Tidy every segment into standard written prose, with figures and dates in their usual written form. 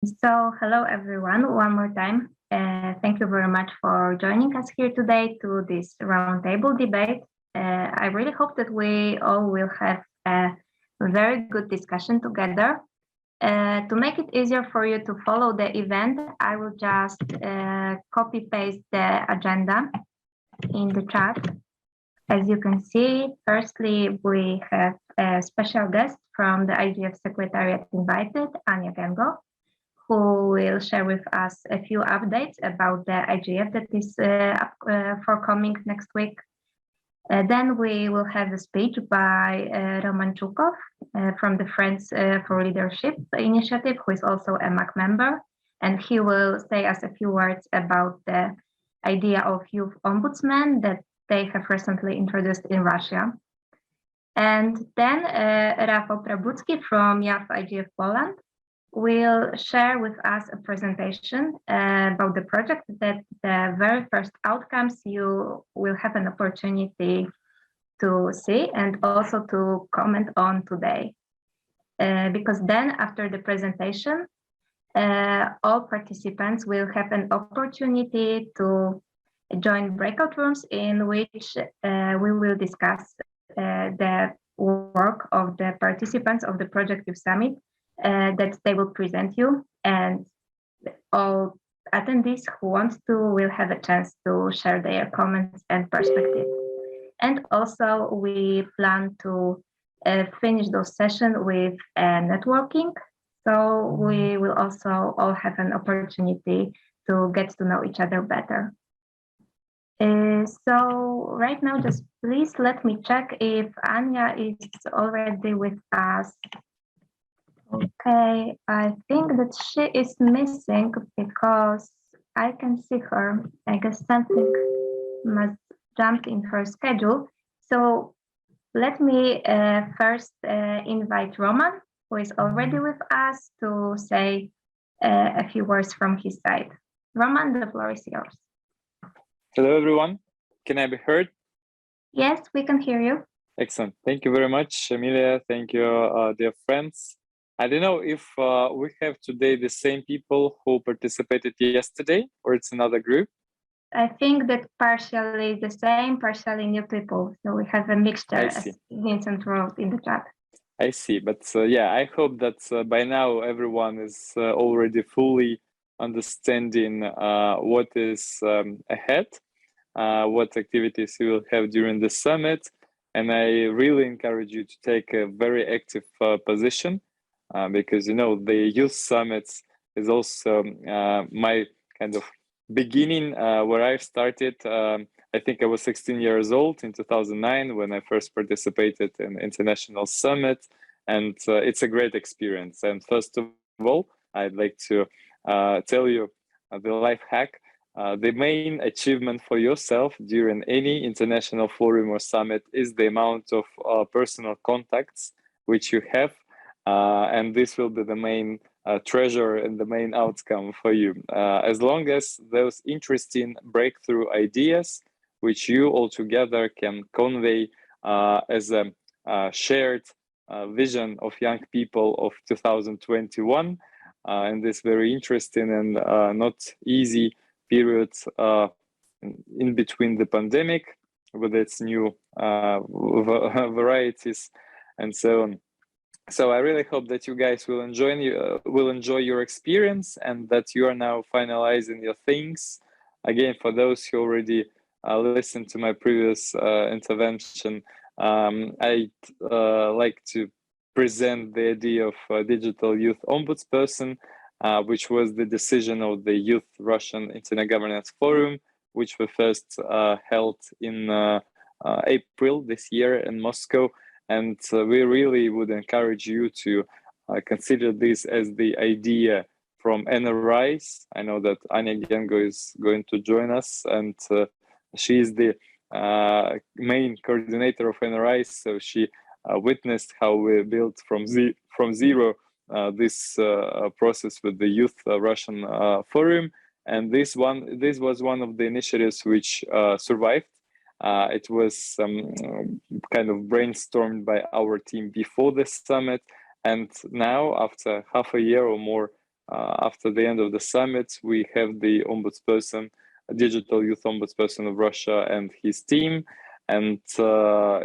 So, hello everyone, one more time. Thank you very much for joining us here today to this roundtable debate. I really hope that we all will have a very good discussion together. To make it easier for you to follow the event, I will just copy paste the agenda in the chat. As you can see, firstly, we have a special guest from the IGF Secretariat invited, Anya Gengo, who will share with us a few updates about the IGF that is forthcoming next week. Then we will have a speech by Roman Chukov from the Friends for Leadership initiative, who is also a MAC member, and he will say us a few words about the idea of youth ombudsman that they have recently introduced in Russia. And then Rafał Prabucki from YAF IGF Poland will share with us a presentation about the project that the very first outcomes you will have an opportunity to see and also to comment on today. Because then after the presentation, all participants will have an opportunity to join breakout rooms in which we will discuss the work of the participants of the Project Youth Summit that they will present you, and all attendees who want to will have a chance to share their comments and perspectives. And also we plan to finish those sessions with networking. So we will also all have an opportunity to get to know each other better. So right now, just please let me check if Anya is already with us. Okay, I think that she is missing because I can see her. I guess something must jump in her schedule. So let me first invite Roman, who is already with us, to say a few words from his side. Roman, the floor is yours. Hello, everyone. Can I be heard? Yes, we can hear you. Excellent. Thank you very much, Emilia. Thank you, dear friends. I don't know if we have today the same people who participated yesterday, or it's another group. I think that partially the same, partially new people. So we have a mixture, as Vincent wrote in the chat. I see. But yeah, I hope that by now everyone is already fully understanding what is ahead, what activities you will have during the summit. And I really encourage you to take a very active position. Because, you know, the youth summits is also my kind of beginning where I started. I think I was 16 years old in 2009 when I first participated in international summit, and it's a great experience. And first of all, I'd like to tell you the life hack. The main achievement for yourself during any international forum or summit is the amount of personal contacts which you have. And this will be the main treasure and the main outcome for you. As long as those interesting breakthrough ideas, which you all together can convey as a shared vision of young people of 2021, in this very interesting and not easy period in between the pandemic with its new varieties and so on. So I really hope that you guys will enjoy your experience and that you are now finalizing your things. Again, for those who already listened to my previous intervention, I'd like to present the idea of a digital youth ombudsperson, which was the decision of the Youth Russian Intergovernance Forum, which we first held in April this year in Moscow. And we really would encourage you to consider this as the idea from NRIs. I know that Anya Gengo is going to join us, and she is the main coordinator of NRIs. So she witnessed how we built from zero this process with the Youth Russian Forum. And this was one of the initiatives which survived. It was kind of brainstormed by our team before the summit, and now after half a year or more, after the end of the summit, we have the ombudsperson, a digital youth ombudsperson of Russia, and his team, and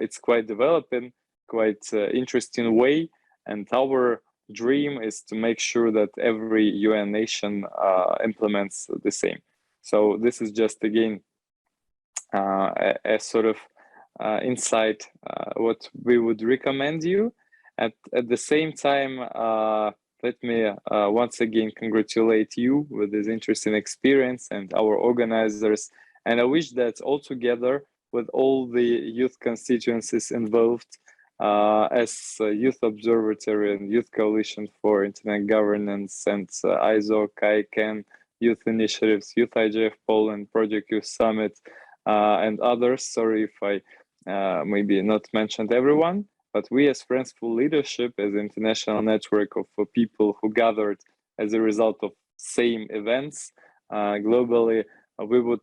it's quite developing, quite interesting way. And our dream is to make sure that every UN nation implements the same. So this is just again a sort of insight what we would recommend you. At the same time, let me once again congratulate you with this interesting experience and our organizers. And I wish that all together with all the youth constituencies involved, as Youth Observatory and Youth Coalition for Internet Governance and ISO, KAICAN, Youth Initiatives, Youth IGF Poland, Project Youth Summit, and others. Sorry if I maybe not mentioned everyone, but we as Friends for Leadership, as an international network of people who gathered as a result of same events globally, we would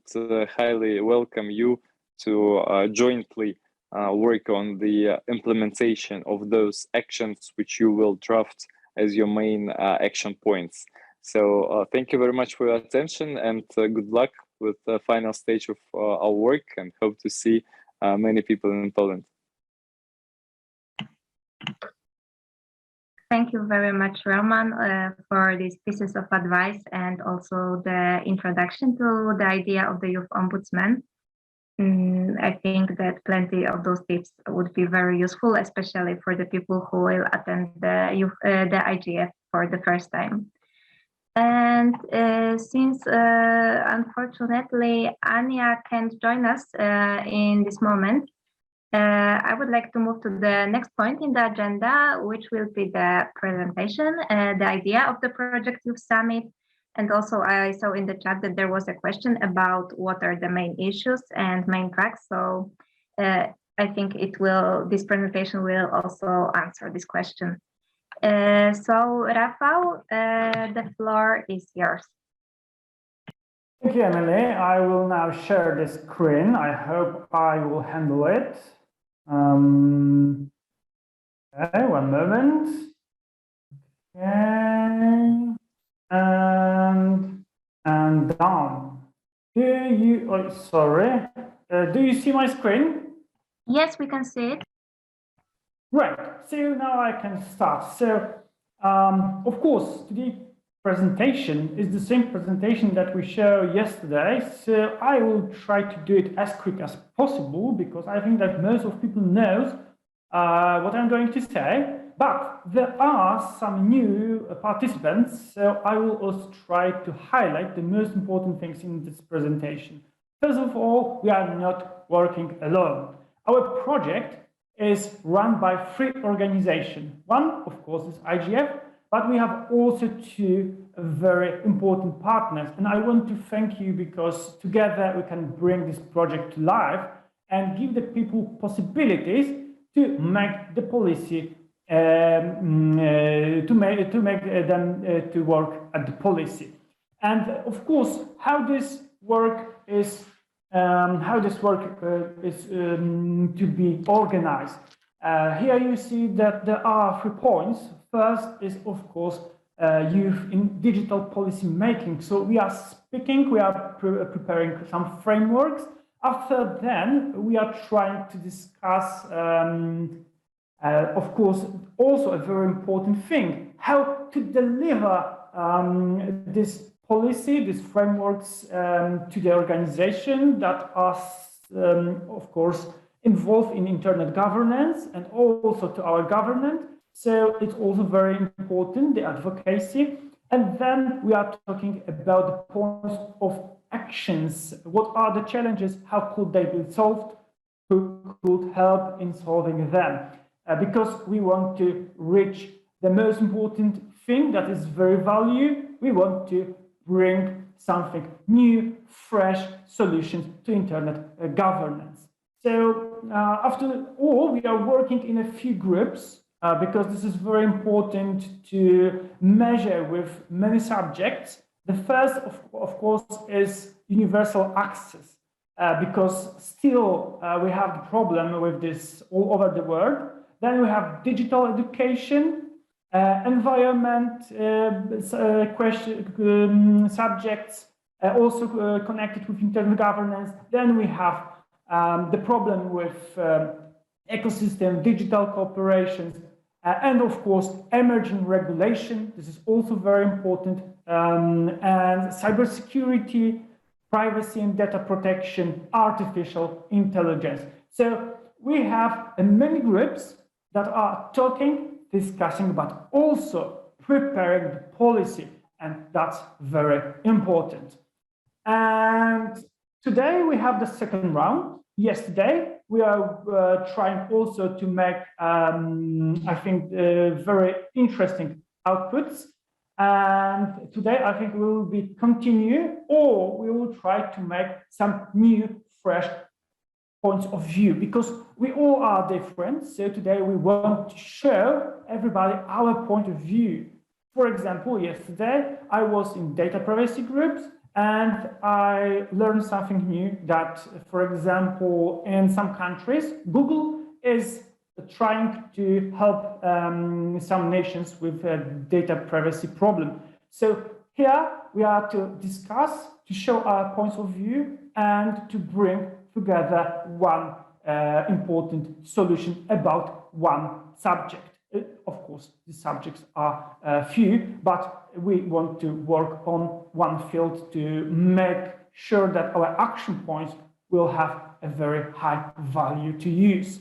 highly welcome you to jointly work on the implementation of those actions which you will draft as your main action points. So thank you very much for your attention, and good luck with the final stage of our work, and hope to see many people in Poland. Thank you very much, Roman, for these pieces of advice and also the introduction to the idea of the youth ombudsman. I think that plenty of those tips would be very useful, especially for the people who will attend the IGF for the first time. And since unfortunately Anya can't join us in this moment, I would like to move to the next point in the agenda, which will be the presentation, the idea of the Project Youth Summit. And also I saw in the chat that there was a question about what are the main issues and main tracks. So I think this presentation will also answer this question. So Rafał, the floor is yours. Thank you, Emily. I will now share the screen. I hope I will handle it. Okay, one moment. Okay. And down. Do you see my screen? Yes, we can see it. Right. So now I can start. So, of course, today's presentation is the same presentation that we showed yesterday. So I will try to do it as quick as possible, because I think that most of people knows what I'm going to say. But there are some new participants, so I will also try to highlight the most important things in this presentation. First of all, we are not working alone. Our project is run by 3 organizations. One, of course, is IGF, but we have also 2 very important partners. And I want to thank you, because together we can bring this project to life and give the people possibilities to make the policy, to make them to work at the policy. And of course, how this work is to be organized. Here you see that there are 3 points. First is, of course, youth in digital policy making. So we are preparing some frameworks. After then, we are trying to discuss, of course, also a very important thing, how to deliver this policy, these frameworks to the organization that are, of course, involved in internet governance and also to our government. So it's also very important, the advocacy. And then we are talking about the points of actions. What are the challenges? How could they be solved? Who could help in solving them? Because we want to reach the most important thing, that is very value. We want to bring something new, fresh solutions to internet governance. So after all, we are working in a few groups because this is very important to measure with many subjects. The first, of course, is universal access, because still we have the problem with this all over the world. Then we have digital education, environment subjects, also connected with internal governance. Then we have the problem with ecosystem, digital corporations, and of course, emerging regulation. This is also very important, and cybersecurity, privacy and data protection, artificial intelligence. So we have many groups that are talking, discussing, but also preparing the policy, and that's very important. And today we have the second round. Yesterday we are trying also to make, I think, very interesting outputs. And today I think we will be continue, or we will try to make some new, fresh points of view, because we all are different. So today we want to show everybody our point of view. For example, yesterday I was in data privacy groups, and I learned something new that, for example, in some countries, Google is trying to help some nations with a data privacy problem. So here we are to discuss, to show our points of view, and to bring together one important solution about one subject. Of course, the subjects are few, but we want to work on one field to make sure that our action points will have a very high value to use.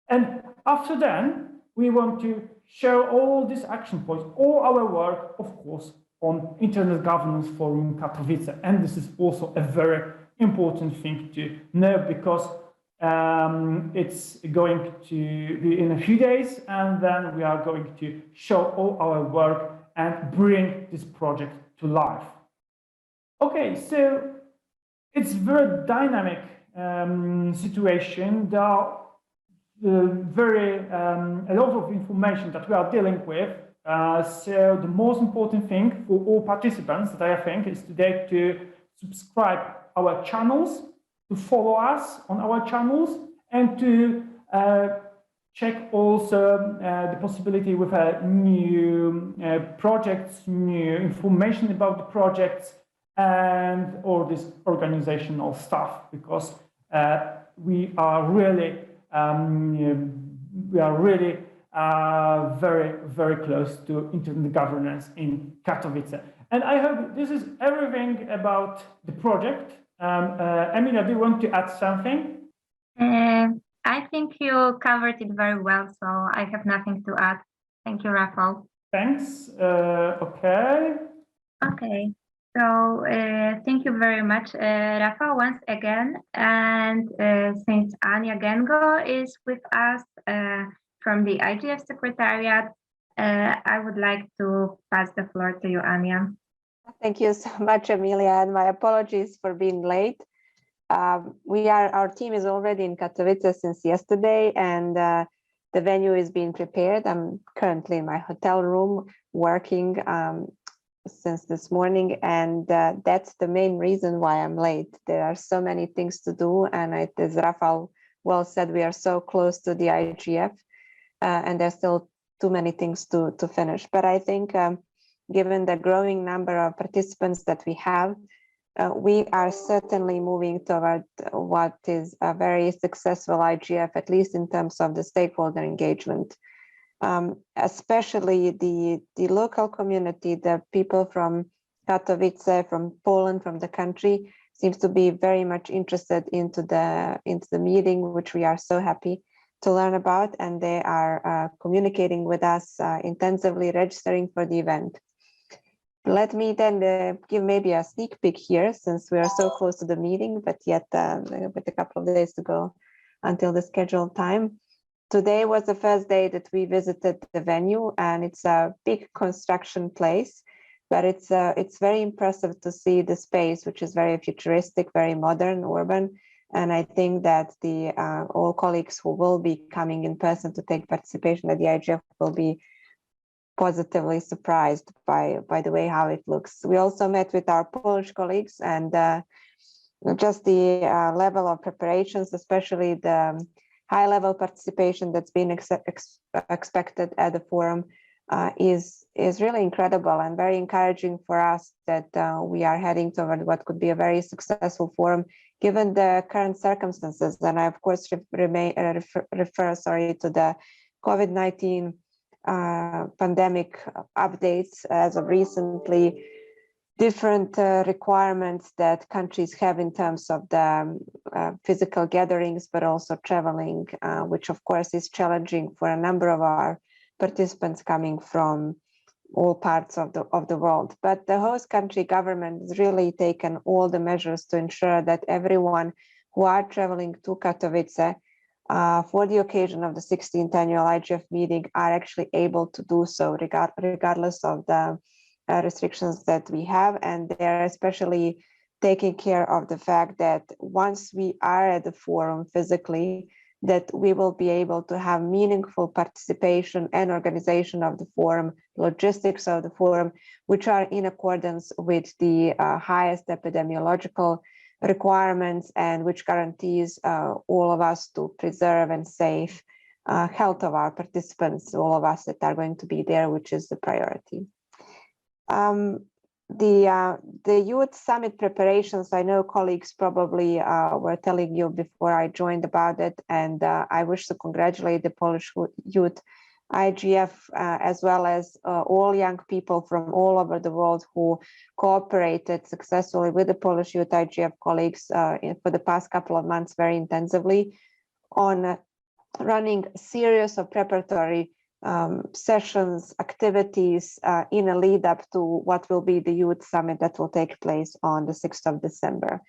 And after then, we want to show all these action points, all our work, of course, on Internet Governance Forum Katowice. And this is also a very important thing to know, because it's going to be in a few days, and then we are going to show all our work and bring this project to life. Okay, so it's very dynamic situation. There are a lot of information that we are dealing with. So the most important thing for all participants that I think is today to subscribe our channels, to follow us on our channels, and to check also the possibility with new projects, new information about the projects, and all this organizational stuff, because we are really very, very close to internet governance in Katowice. And I hope this is everything about the project. Emilia, do you want to add something? I think you covered it very well, so I have nothing to add. Thank you, Rafał. Thanks. Okay. Okay. So thank you very much, Rafał, once again. And since Ania Gengo is with us from the IGF Secretariat, I would like to pass the floor to you, Ania. Thank you so much, Emilia, and my apologies for being late. Our team is already in Katowice since yesterday, and the venue is being prepared. I'm currently in my hotel room working since this morning, and that's the main reason why I'm late. There are so many things to do, and as Rafał well said, we are so close to the IGF, and there's still too many things to finish. But I think given the growing number of participants that we have, we are certainly moving toward what is a very successful IGF, at least in terms of the stakeholder engagement. Especially the local community, the people from Katowice, from Poland, from the country, seems to be very much interested into the meeting, which we are so happy to learn about, and they are communicating with us intensively, registering for the event. Let me then give maybe a sneak peek here, since we are so close to the meeting, but yet with a couple of days to go until the scheduled time. Today was the first day that we visited the venue, and it's a big construction place, but it's very impressive to see the space, which is very futuristic, very modern, urban. And I think that all colleagues who will be coming in person to take participation at the IGF will be positively surprised by the way how it looks. We also met with our Polish colleagues, and just the level of preparations, especially the high-level participation that's been expected at the forum, is really incredible and very encouraging for us that we are heading toward what could be a very successful forum given the current circumstances. And I, of course, refer to the COVID-19 pandemic updates as of recently, different requirements that countries have in terms of the physical gatherings, but also traveling, which of course is challenging for a number of our participants coming from all parts of the world. But the host country government has really taken all the measures to ensure that everyone who are traveling to Katowice for the occasion of the 16th annual IGF meeting are actually able to do so regardless of the restrictions that we have. And they're especially taking care of the fact that once we are at the forum physically, that we will be able to have meaningful participation and organization of the forum, logistics of the forum, which are in accordance with the highest epidemiological requirements and which guarantees all of us to preserve and save health of our participants, all of us that are going to be there, which is the priority. The Youth Summit preparations, I know colleagues probably were telling you before I joined about it, and I wish to congratulate the Polish Youth IGF as well as all young people from all over the world who cooperated successfully with the Polish Youth IGF colleagues for the past couple of months very intensively on running a series of preparatory sessions, activities in a lead up to what will be the Youth Summit that will take place on the 6th of December.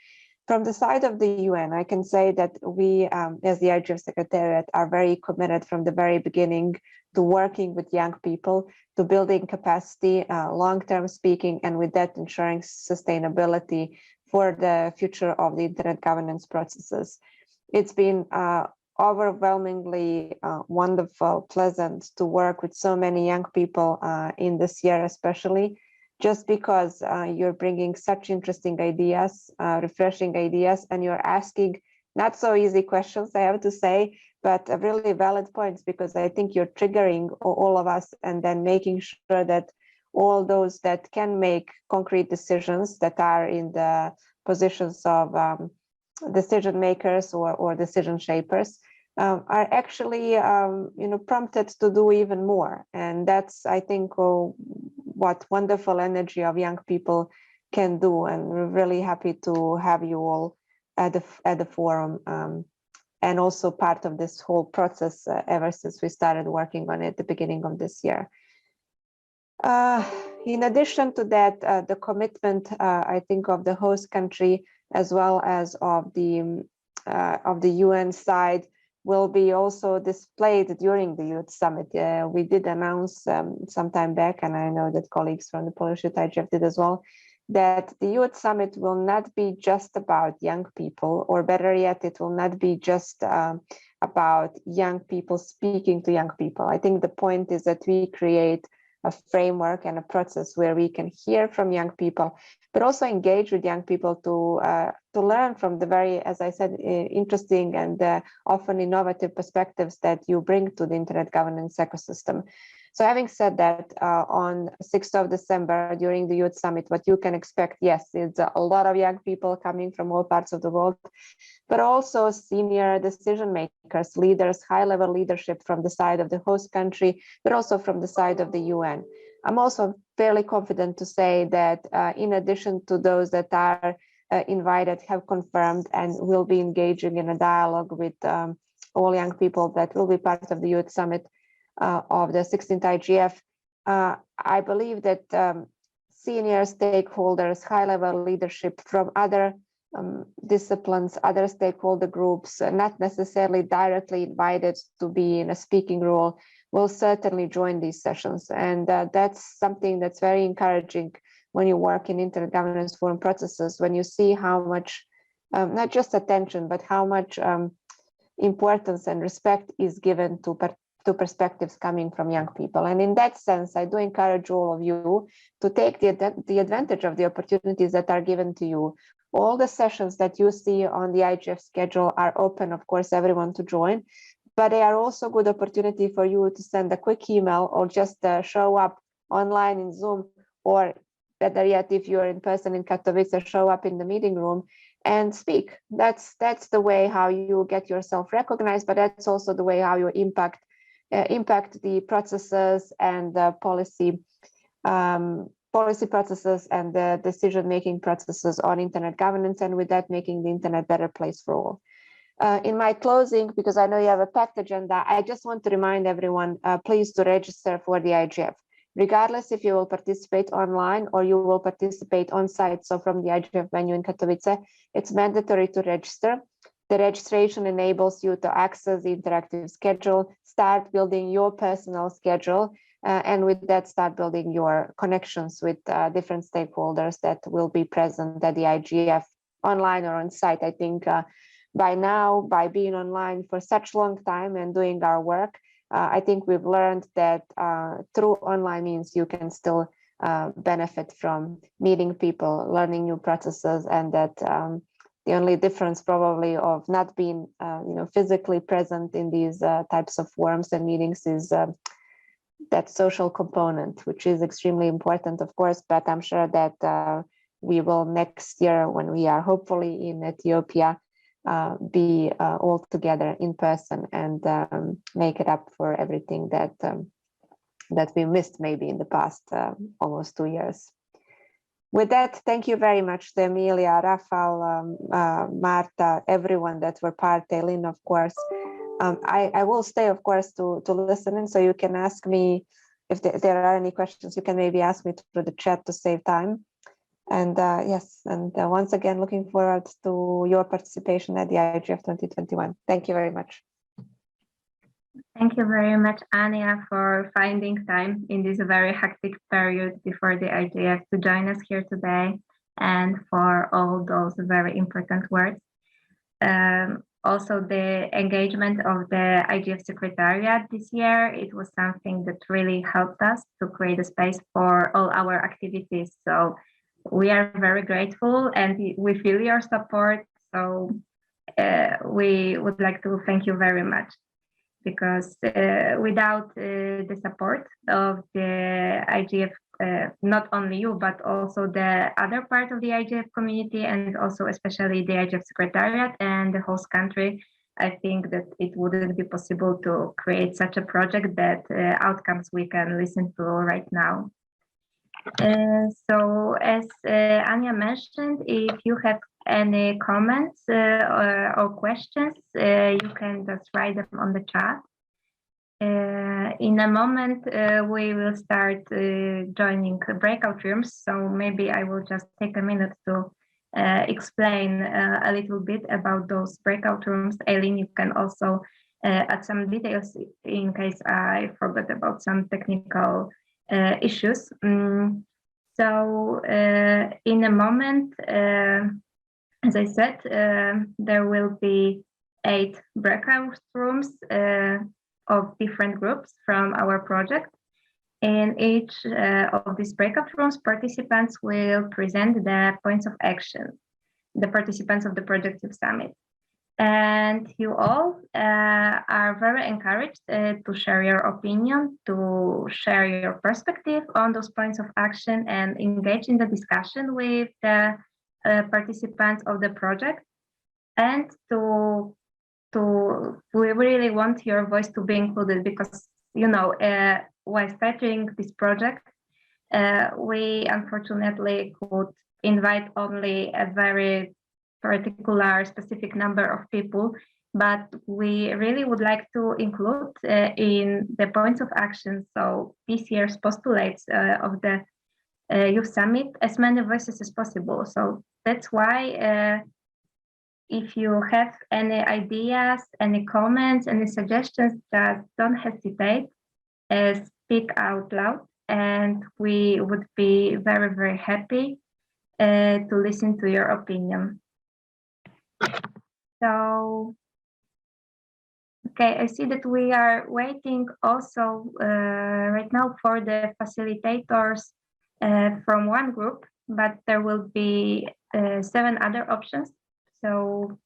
From the side of the UN, I can say that we, as the IGF Secretariat, are very committed from the very beginning to working with young people, to building capacity, long-term speaking, and with that ensuring sustainability for the future of the internet governance processes. It's been overwhelmingly wonderful, pleasant to work with so many young people in this year, especially just because you're bringing such interesting ideas, refreshing ideas, and you're asking not so easy questions, I have to say, but really valid points, because I think you're triggering all of us and then making sure that all those that can make concrete decisions, that are in the positions of decision makers or decision shapers, are actually prompted to do even more. And that's, I think, what wonderful energy of young people can do. And we're really happy to have you all at the forum and also part of this whole process ever since we started working on it at the beginning of this year. In addition to that, the commitment, I think, of the host country as well as of the UN side will be also displayed during the Youth Summit. We did announce some time back, and I know that colleagues from the Polish Youth IGF did as well, that the Youth Summit will not be just about young people, or better yet, it will not be just about young people speaking to young people. I think the point is that we create a framework and a process where we can hear from young people, but also engage with young people to learn from the very, as I said, interesting and often innovative perspectives that you bring to the internet governance ecosystem. So having said that, on 6th of December during the Youth Summit, what you can expect, yes, it's a lot of young people coming from all parts of the world, but also senior decision makers, leaders, high-level leadership from the side of the host country, but also from the side of the UN. I'm also fairly confident to say that in addition to those that are invited, have confirmed and will be engaging in a dialogue with all young people that will be part of the Youth Summit of the 16th IGF, I believe that senior stakeholders, high-level leadership from other disciplines, other stakeholder groups, not necessarily directly invited to be in a speaking role, will certainly join these sessions. And that's something that's very encouraging when you work in internet governance forum processes, when you see how much, not just attention, but how much importance and respect is given to perspectives coming from young people. And in that sense, I do encourage all of you to take the advantage of the opportunities that are given to you. All the sessions that you see on the IGF schedule are open, of course, everyone to join. but they are also good opportunity for you to send a quick email or just show up online in Zoom, or better yet, if you're in person in Katowice, show up in the meeting room and speak. That's the way how you get yourself recognized, but that's also the way how you impact the processes and the policy processes and the decision-making processes on internet governance, and with that making the internet a better place for all. In my closing, because I know you have a packed agenda, I just want to remind everyone, please to register for the IGF. Regardless if you will participate online or you will participate on site, so from the IGF venue in Katowice, it's mandatory to register. The registration enables you to access the interactive schedule, start building your personal schedule, and with that start building your connections with different stakeholders that will be present at the IGF online or on site. I think by now, by being online for such a long time and doing our work, I think we've learned that through online means you can still benefit from meeting people, learning new processes, and that the only difference probably of not being physically present in these types of forums and meetings is that social component, which is extremely important, of course, but I'm sure that we will next year, when we are hopefully in Ethiopia, be all together in person and make it up for everything that we missed maybe in the past almost 2 years. With that, thank you very much to Emilia, Rafal, Marta, everyone that were part, Eileen, of course. I will stay, of course, to listen in, so you can ask me if there are any questions. You can maybe ask me through the chat to save time. And yes, and once again, looking forward to your participation at the IGF 2021. Thank you very much. Thank you very much, Ania, for finding time in this very hectic period before the IGF to join us here today, and for all those very important words. Also, the engagement of the IGF Secretariat this year, it was something that really helped us to create a space for all our activities. So we are very grateful and we feel your support. So we would like to thank you very much, because without the support of the IGF, not only you, but also the other part of the IGF community, and also especially the IGF Secretariat and the host country, I think that it wouldn't be possible to create such a project that outcomes we can listen to right now. So as Ania mentioned, if you have any comments or questions, you can just write them on the chat. In a moment, we will start joining breakout rooms, so maybe I will just take a minute to explain a little bit about those breakout rooms. Eileen, you can also add some details in case I forgot about some technical issues. So in a moment, as I said, there will be 8 breakout rooms of different groups from our project. In each of these breakout rooms, participants will present the points of action, the participants of the Project Youth Summit. And you all are very encouraged to share your opinion, to share your perspective on those points of action and engage in the discussion with the participants of the project, and we really want your voice to be included, because, you know, while starting this project, we unfortunately could invite only a very particular specific number of people, but we really would like to include in the points of action, so this year's postulates of the Youth Summit, as many voices as possible. So that's why if you have any ideas, any comments, any suggestions, just don't hesitate, speak out loud, and we would be very, very happy to listen to your opinion. So, okay, I see that we are waiting also right now for the facilitators from one group, but there will be 7 other options. So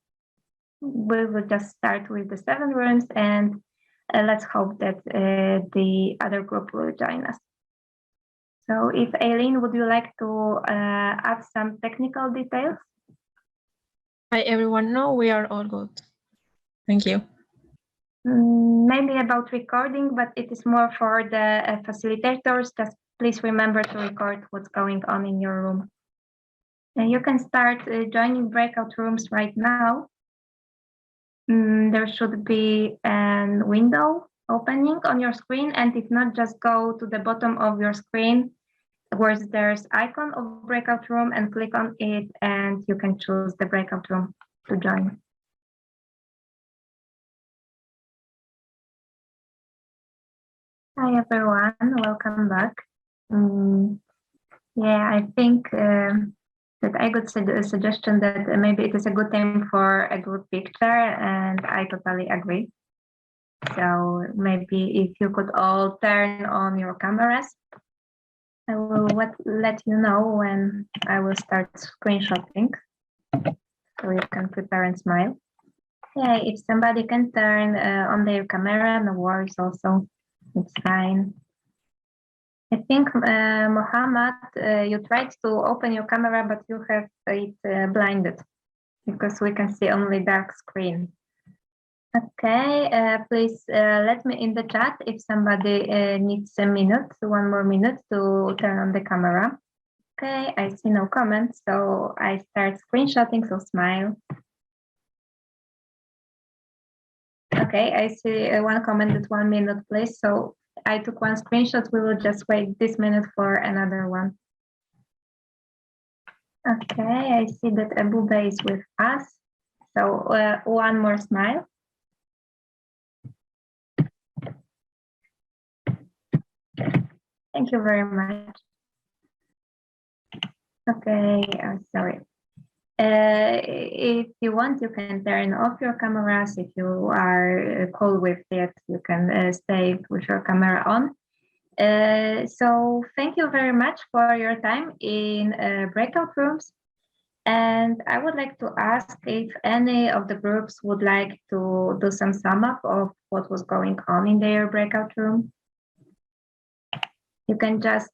we will just start with the 7 rooms, and let's hope that the other group will join us. So if Aileen, would you like to add some technical details? Hi everyone, no, we are all good. Thank you. Maybe about recording, but it is more for the facilitators. Just please remember to record what's going on in your room. And you can start joining breakout rooms right now. There should be a window opening on your screen, and if not, just go to the bottom of your screen where there's icon of breakout room and click on it, and you can choose the breakout room to join. Hi everyone, welcome back. Yeah, I think that I got a suggestion that maybe it is a good time for a group picture, and I totally agree. So maybe if you could all turn on your cameras, I will let you know when I will start screenshotting, so you can prepare and smile. Yeah, if somebody can turn on their camera, no worries also, it's fine. I think, Mohammed, you tried to open your camera, but you have it blinded because we can see only dark screen. Okay, please let me in the chat if somebody needs a minute, 1 more minute to turn on the camera. Okay, I see no comments, so I start screenshotting, so smile. Okay, I see 1 comment at 1 minute, please. So I took 1 screenshot. We will just wait this minute for another one. Okay, I see that Abube is with us. So 1 more smile. Thank you very much. Okay, sorry. If you want, you can turn off your cameras. If you are cool with it, you can stay with your camera on. So thank you very much for your time in breakout rooms. And I would like to ask if any of the groups would like to do some sum up of what was going on in their breakout room. You can just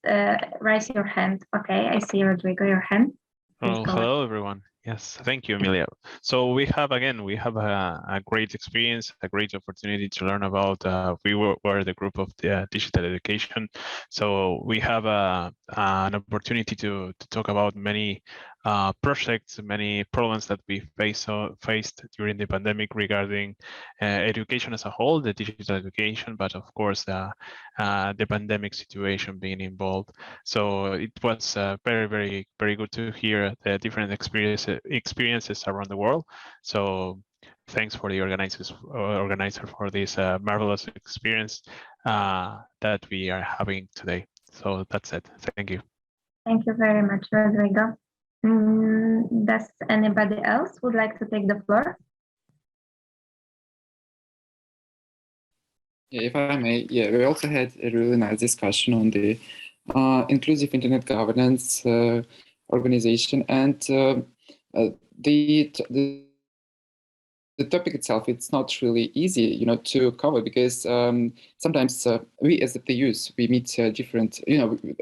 raise your hand. Okay, I see Rodrigo, your hand. Well, hello everyone. Yes, thank you, Emilia. So we have a great experience, a great opportunity to learn about. We were the group of the digital education, so we have an opportunity to talk about many projects, many problems that we faced during the pandemic regarding education as a whole, the digital education, but of course the pandemic situation being involved. So it was very good to hear the different experiences around the world. So thanks for the organizer for this marvelous experience that we are having today. So that's it. Thank you. Thank you very much, Rodrigo. Does anybody else would like to take the floor? Yeah, if I may, yeah, we also had a really nice discussion on the inclusive internet governance organization, and the topic itself, it's not really easy, to cover, because sometimes we as the PUs, we meet different,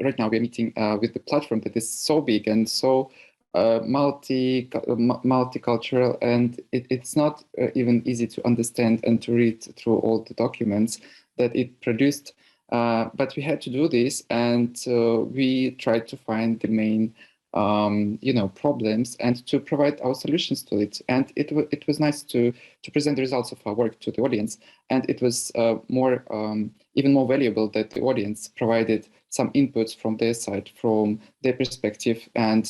right now we're meeting with the platform that is so big and so multicultural, and it's not even easy to understand and to read through all the documents that it produced. But we had to do this, and we tried to find the main problems and to provide our solutions to it. And it was nice to present the results of our work to the audience. And it was even more valuable that the audience provided some inputs from their side, from their perspective, and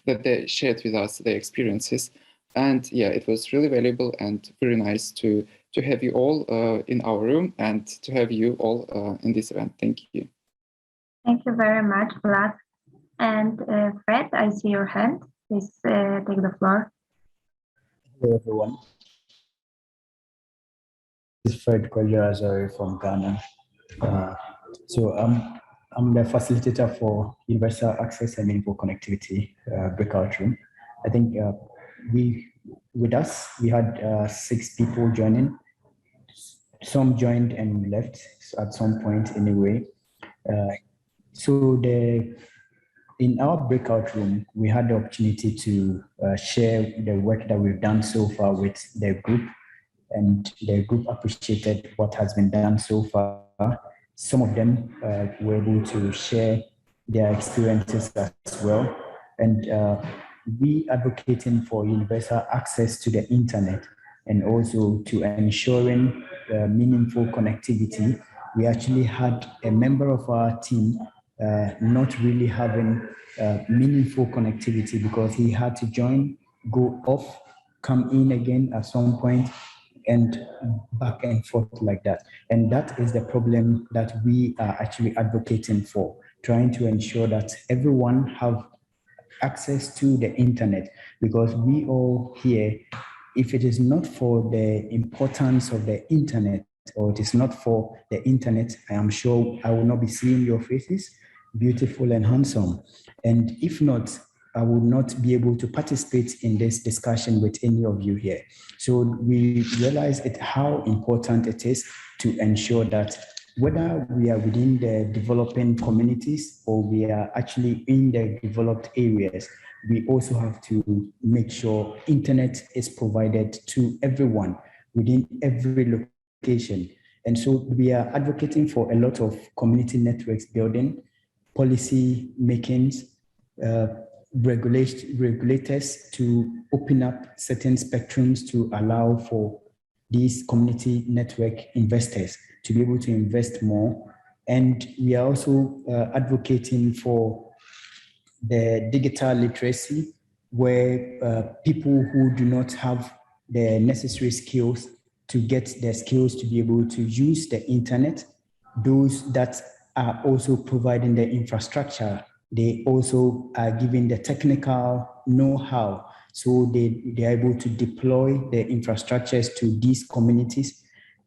that they shared with us their experiences. And yeah, it was really valuable and very nice to have you all in our room and to have you all in this event. Thank you. Thank you very much, Vlad. And Fred, I see your hand. Please take the floor. Hello, everyone. This is Fred Collier from Ghana. So I'm the facilitator for Universal Access and Meaningful Connectivity Breakout Room. I think we with us. We had 6 people joining. Some joined and left at some point anyway. So in our breakout room, we had the opportunity to share the work that we've done so far with the group, and the group appreciated what has been done so far. Some of them were able to share their experiences as well. And we advocating for universal access to the internet and also to ensuring meaningful connectivity. We actually had a member of our team not really having meaningful connectivity because he had to join, go off, come in again at some point, and back and forth like that. And that is the problem that we are actually advocating for, trying to ensure that everyone have access to the internet, because we all here, if it is not for the importance of the internet, or it is not for the internet, I am sure I will not be seeing your faces, beautiful and handsome. And if not, I would not be able to participate in this discussion with any of you here. So we realize how important it is to ensure that whether we are within the developing communities or we are actually in the developed areas, we also have to make sure internet is provided to everyone within every location. And so we are advocating for a lot of community networks building, policy makings, regulators to open up certain spectrums to allow for these community network investors to be able to invest more. And we are also advocating for the digital literacy, where people who do not have the necessary skills to get their skills to be able to use the internet, those that are also providing the infrastructure, they also are giving the technical know-how, so they are able to deploy the infrastructures to these communities.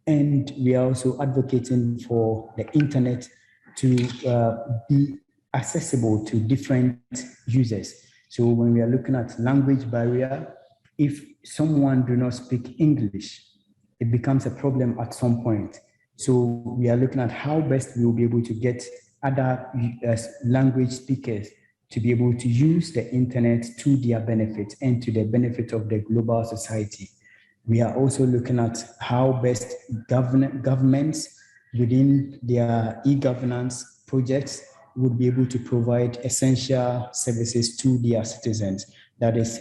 And we are also advocating for the internet to be accessible to different users. So when we are looking at language barrier, if someone do not speak English, it becomes a problem at some point. So we are looking at how best we will be able to get other language speakers to be able to use the internet to their benefit and to the benefit of the global society. We are also looking at how best governments within their e-governance projects would be able to provide essential services to their citizens. That is,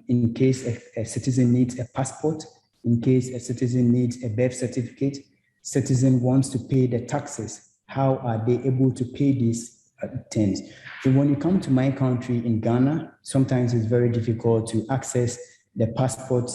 in case a citizen needs a passport, in case a citizen needs a birth certificate, citizen wants to pay the taxes, how are they able to pay these things? So when you come to my country in Ghana, sometimes it's very difficult to access the passport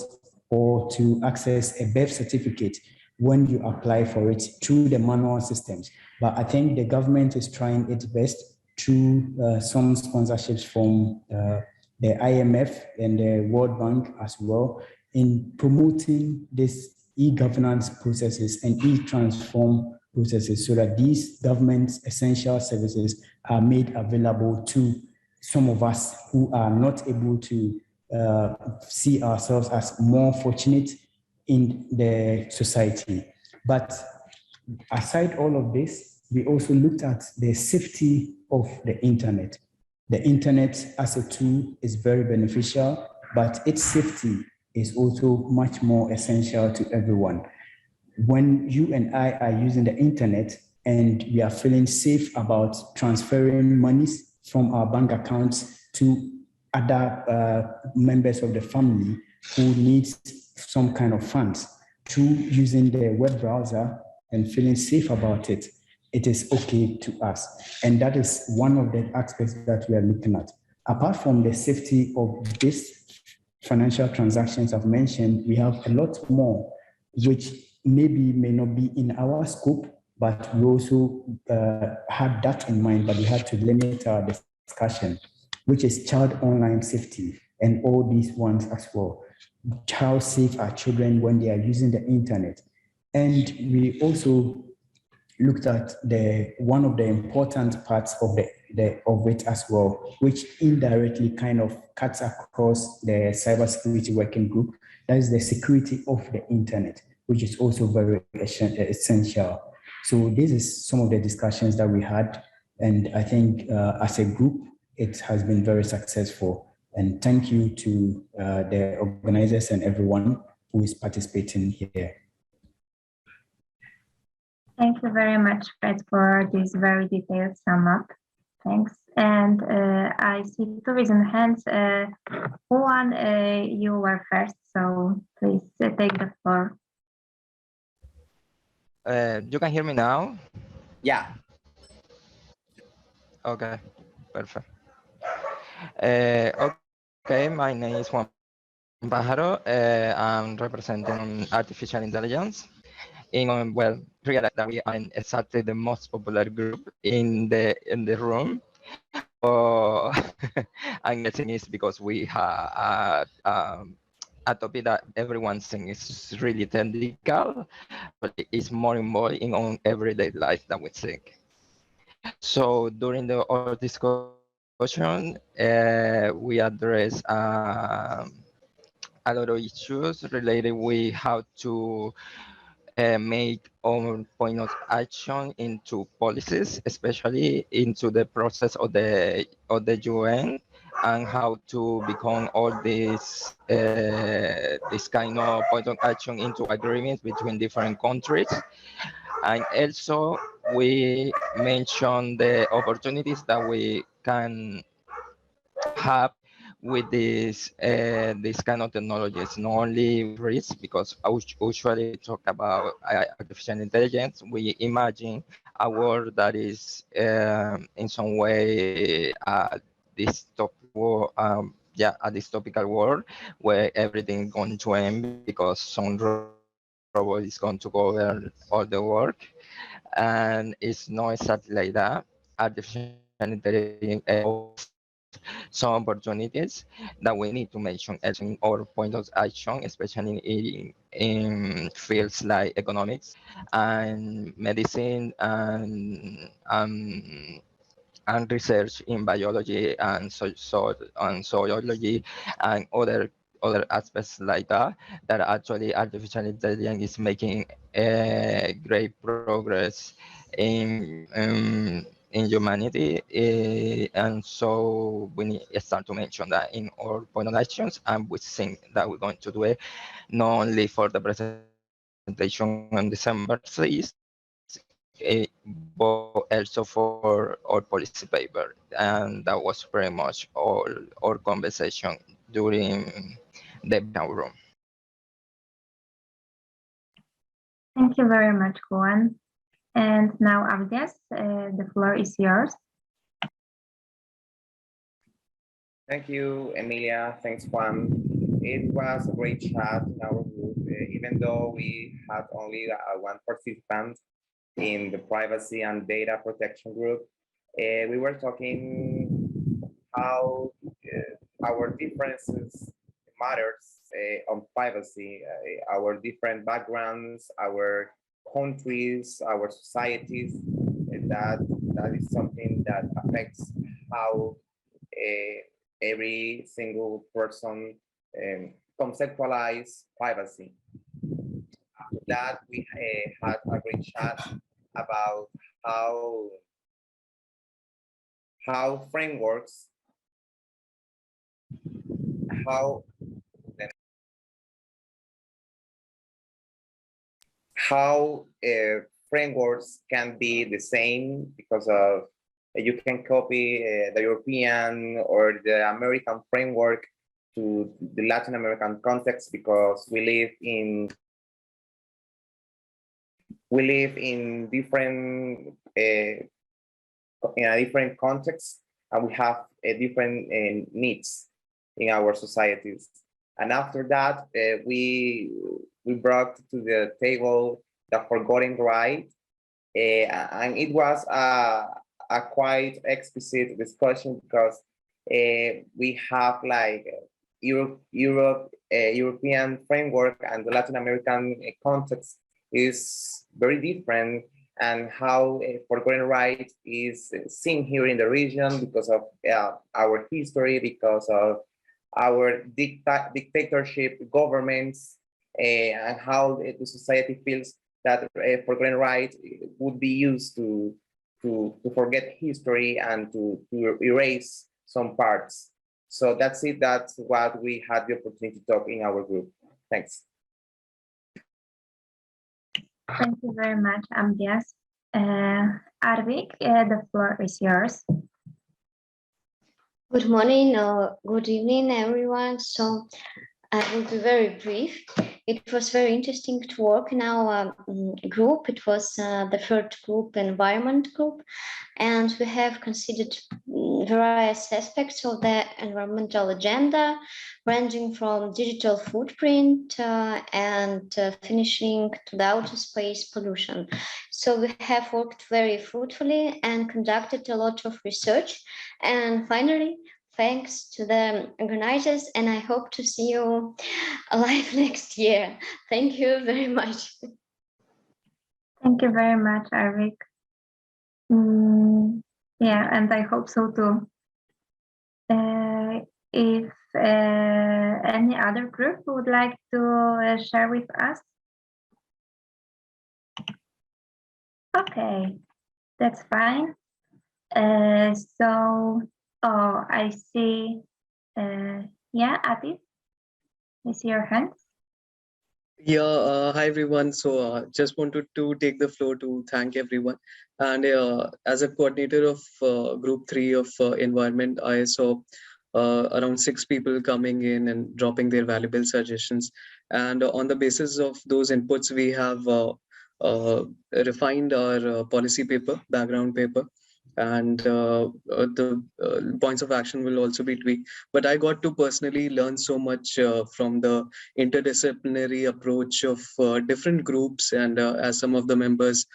or to access a birth certificate when you apply for it through the manual systems. But I think the government is trying its best through some sponsorships from the IMF and the World Bank as well in promoting this e-governance processes and e-transform processes, so that these government essential services are made available to some of us who are not able to see ourselves as more fortunate in the society. But aside all of this, we also looked at the safety of the internet. The internet as a tool is very beneficial, but its safety is also much more essential to everyone. When you and I are using the internet and we are feeling safe about transferring monies from our bank accounts to other members of the family who needs some kind of funds, through using the web browser and feeling safe about it, it is okay to us. And that is one of the aspects that we are looking at. Apart from the safety of this financial transactions I've mentioned, we have a lot more, which may not be in our scope, but we also had that in mind, but we had to limit our discussion, which is child online safety and all these ones as well. How safe are children when they are using the internet? And we also looked at one of the important parts of the of it as well, which indirectly kind of cuts across the cybersecurity working group. That is the security of the internet, which is also very essential. So this is some of the discussions that we had. And I think as a group, it has been very successful. And thank you to the organizers and everyone who is participating here. Thank you very much, Fred, for this very detailed sum up. Thanks. And I see two raising hands. Juan, you were first, so please take the floor. You can hear me now? Yeah. Okay, perfect. Okay, my name is Juan Pájaro. I'm representing artificial intelligence. Well, realize that we are exactly the most popular group in the room. I'm guessing it's because we have a topic that everyone thinks is really technical, but it's more involved in our everyday life that we think. So during our discussion, we address a lot of issues related with how to make our point of action into policies, especially into the process of the UN, and how to become all this kind of point of action into agreements between different countries. And also we mentioned the opportunities that we can have with this kind of technologies, not only risks, because usually we talk about artificial intelligence, we imagine a world that is in some way a dystopical world where everything is going to end because some robot is going to govern all the work, and it's not exactly like that. Artificial intelligence some opportunities that we need to mention as in our point of action, especially in fields like economics and medicine and research in biology and zoology and other aspects like that actually artificial intelligence is making great progress in humanity, and so we need to start to mention that in our point of actions, and we think that we're going to do it not only for the presentation on December 6th, but also for our policy paper, and that was pretty much all our conversation during the breakout room. Thank you very much, Juan. And now, Abdias, the floor is yours. Thank you, Emilia. Thanks, Juan. It was a great chat in our group, even though we had only one participant in the privacy and data protection group. We were talking how our differences matters on privacy, our different backgrounds, our countries, our societies. That is something that affects how every single person conceptualize privacy. After that, we had a great chat about how frameworks, how frameworks can be the same because of you can copy the European or the American framework to the Latin American context because we live in different in a different context, and we have different needs in our societies. And after that, we brought to the table the forgotten right, and it was a quite explicit discussion because we have like European framework and the Latin American context is very different, and how forgotten rights is seen here in the region because of our history, because of our dictatorship governments, and how the society feels that forgotten rights would be used to forget history and to erase some parts. So that's it. That's what we had the opportunity to talk in our group. Thanks. Thank you very much, Amdias. Arvik, the floor is yours. Good morning or good evening, everyone. So I will be very brief. It was very interesting to work in our group. It was the third group, environment group, and we have considered various aspects of the environmental agenda, ranging from digital footprint and finishing to the outer space pollution. So we have worked very fruitfully and conducted a lot of research. And finally, thanks to the organizers, and I hope to see you alive next year. Thank you very much. Thank you very much, Arvik. Yeah, and I hope so too. If any other group would like to share with us. Okay, that's fine. So, oh, I see. Yeah, Atif, I see your hand. Yeah, hi everyone. So just wanted to take the floor to thank everyone. And as a coordinator of group 3 of environment, I saw around 6 people coming in and dropping their valuable suggestions. And on the basis of those inputs, we have refined our policy paper, background paper. And the points of action will also be tweaked. But I got to personally learn so much from the interdisciplinary approach of different groups. And as some of the members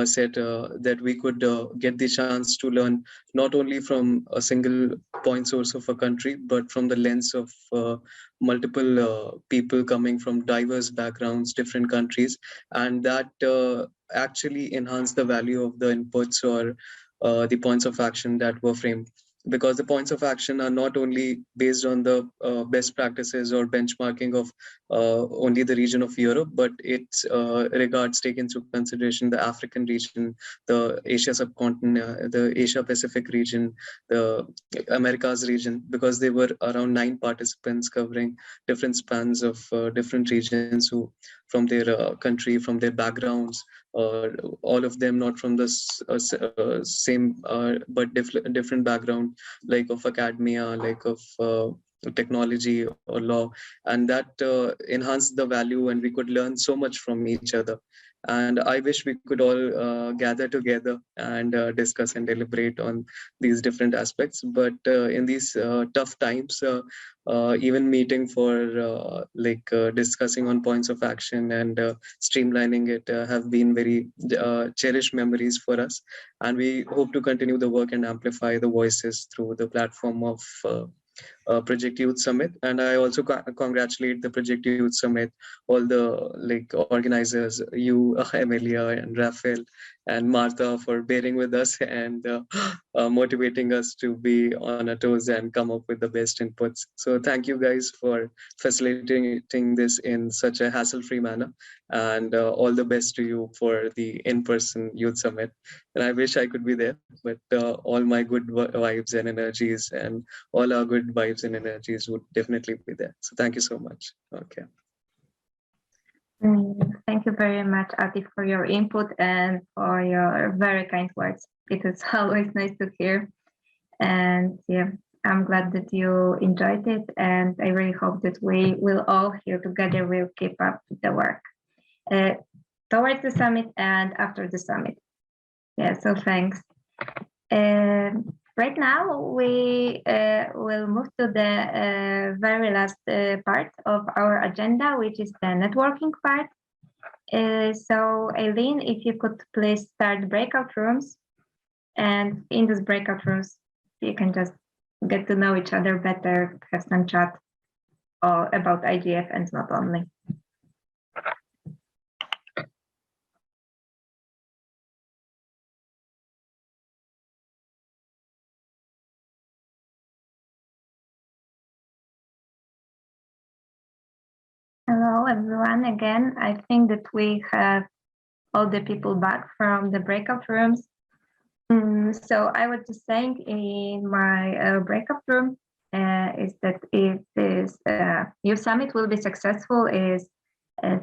said, that we could get the chance to learn not only from a single point source of a country, but from the lens of multiple people coming from diverse backgrounds, different countries. And that actually enhanced the value of the inputs or the points of action that were framed, because the points of action are not only based on the best practices or benchmarking of only the region of Europe, but it regards take into consideration the African region, the Asia subcontinent, the Asia Pacific region, the Americas region, because there were around 9 participants covering different spans of different regions who from their country, from their backgrounds, all of them not from the same but different background, like of academia, like of technology or law, and that enhanced the value, and we could learn so much from each other. And I wish we could all gather together and discuss and deliberate on these different aspects. But in these tough times, even meeting for discussing on points of action and streamlining it have been very cherished memories for us. And we hope to continue the work and amplify the voices through the platform of Project Youth Summit. And I also congratulate the Project Youth Summit, all the organizers, you, Emilia and Rafael and Martha, for bearing with us and motivating us to be on our toes and come up with the best inputs. So thank you guys for facilitating this in such a hassle-free manner, and all the best to you for the in-person Youth Summit. And I wish I could be there, but all my good vibes and energies and all our good vibes and energies would definitely be there. So thank you so much. Okay. Thank you very much, Atif, for your input and for your very kind words. It is always nice to hear. And yeah, I'm glad that you enjoyed it. And I really hope that we will all here together will keep up with the work towards the summit and after the summit. Yeah, so thanks. Right now, we will move to the very last part of our agenda, which is the networking part. So, Eileen, if you could please start breakout rooms. And in these breakout rooms, you can just get to know each other better, have some chat about IGF and not only. everyone again. I think that we have all the people back from the breakout rooms. So I was just saying in my breakout room is that if this youth summit will be successful is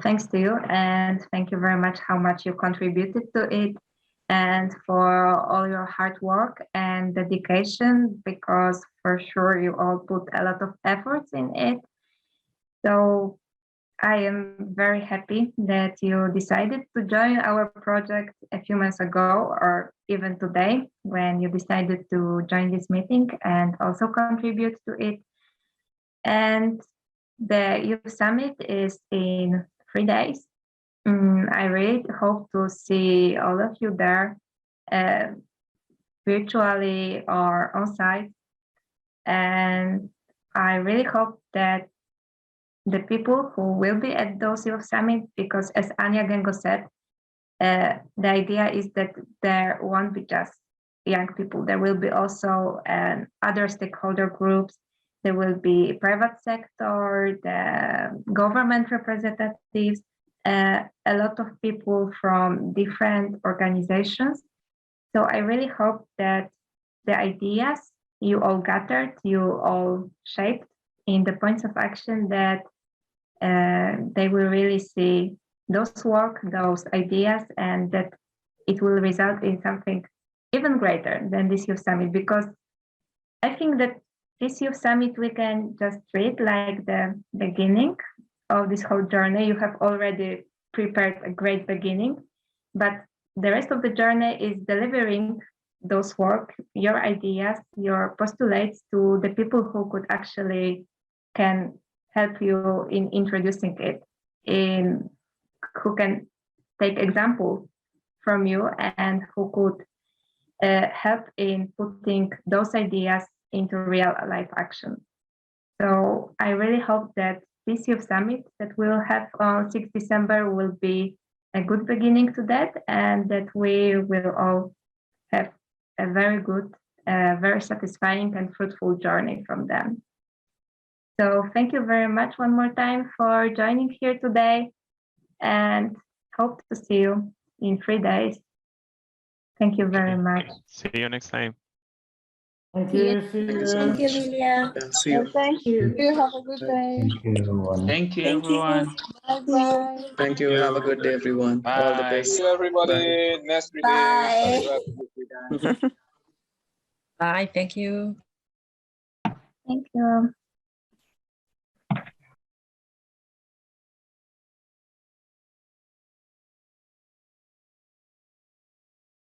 thanks to you, and thank you very much how much you contributed to it and for all your hard work and dedication, because for sure you all put a lot of efforts in it. So I am very happy that you decided to join our project a few months ago, or even today, when you decided to join this meeting and also contribute to it. And the Youth Summit is in 3 days. I really hope to see all of you there, virtually or on site. And I really hope that the people who will be at those Youth Summit, because as Anya Gengo said, the idea is that there won't be just young people. There will be also other stakeholder groups. There will be private sector, the government representatives, a lot of people from different organizations. So I really hope that the ideas you all gathered, you all shaped in the points of action, that they will really see those work, those ideas, and that it will result in something even greater than this Youth Summit. Because I think that this Youth Summit we can just treat like the beginning of this whole journey. You have already prepared a great beginning, but the rest of the journey is delivering those work, your ideas, your postulates to the people who could actually can help you in introducing it, in who can take example from you and who could help in putting those ideas into real life action. So I really hope that this Youth Summit that we'll have on 6th December will be a good beginning to that, and that we will all have a very good, very satisfying and fruitful journey from them. So thank you very much one more time for joining here today, and hope to see you in 3 days. Thank you very much. See you next time. Thank you. See Thank you. you so much. Emilia. Yeah, see you. Thank you. you. Have a good day. Thank you, everyone. Thank you, Thank you. everyone. Bye-bye. Thank you. Have a good day, everyone. All the Bye. best. Thank you, everybody. Bye. Nice meeting. Bye. Bye. Thank you. Thank you.